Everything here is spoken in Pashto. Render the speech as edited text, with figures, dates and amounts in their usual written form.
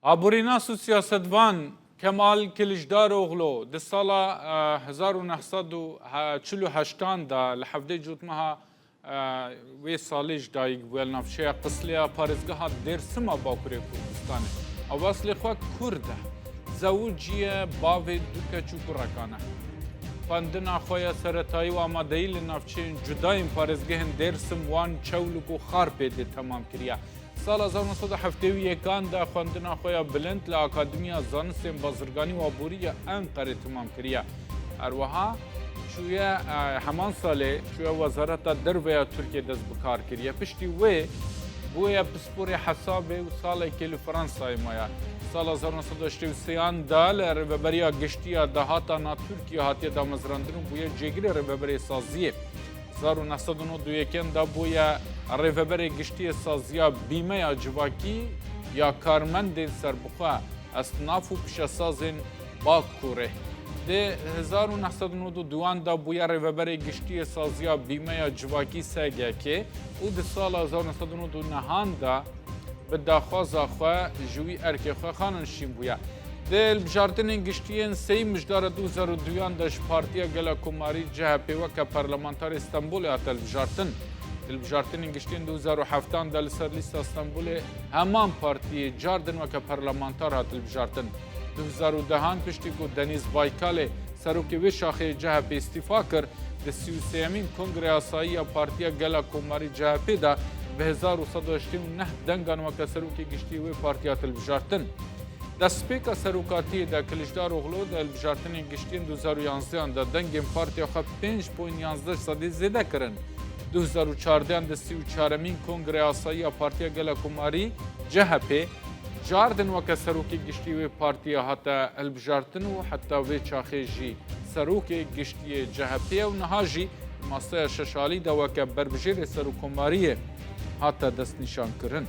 آبوریناس و سیاستوان کمال کلیجداروغلو د سالا 1948 دا لحفده جوتمها وی سالیج دایگ بویل نفشه قسلیا پارزگاه درسما باکوری کردستانه اواصل خواه کرده زوجیه باوی دوکه چوکو رکانه پندنا خواه سرطایی و آمادهی لنفچه جدایم پارزگاه درسم وان چولکو خار پیده تمام کریا سال 1971 دا خواندنا خویا بلند لأکادمیا زانستین بازرگانی و آبوری انقره تمام کریه. اروها شویه همان ساله شویه وزارت درویا ترکیه دست بکار کریه. پشتی وی بویا پسپور حسابه و سال کل فرانسای مایا. سال 1983 دا لرببریا گشتیا دهاتا نا ترکیه هاتیه دا مزراندرون بویا جگری رببری سازیه. 1992 دا بویا ریفبر گشتی سازیا بیمه جواکی یا کارمند سربخوا اصناف و پیشسازین باکوره. ده 1992 دا بویا ریفبر گشتی سازیا بیمه جواکی سگه که او ده سال 1999 دا به داخوازا خواه جوی ارک خواه خانن شیم بویا. ده بجارتن گشتین سی مجدار 2002 داش پارتیا گلا کماری جهپی وکا پارلمانتار استانبول اتل بجارتن. البجارتن گشتین 2007 دا لسر لیست استانبول همان پارتی جاردن وکا پارلمانتار هات البجارتن. 2010 پشتی کو دنیز بایکال سروکی وی شاخه جهپی استیفا کر ده 33مین کنگره آسایی پارتیا گلا کماری جهپی دا به 1189 دنگان وکا سروکی گشتی وی پارتیات البجارتن. دستپیکا سروکاتی دا کلیجدار اغلو دا البجارتن گشتین 2011 دا دنگین پارتیا خواه 5.11 صدی زیده کرن. 2014 دا 34مین کنگره آسایی پارتیا گلا کماری جهپی جاردن وکا سروکی گشتی وی پارتیا حتا البجارتن و حتا وی چاخی جی سروکی گشتی جهپی و نها جی ماسه ششالی دا وکا بربجیر سروکماری حتا دست نشان کرن.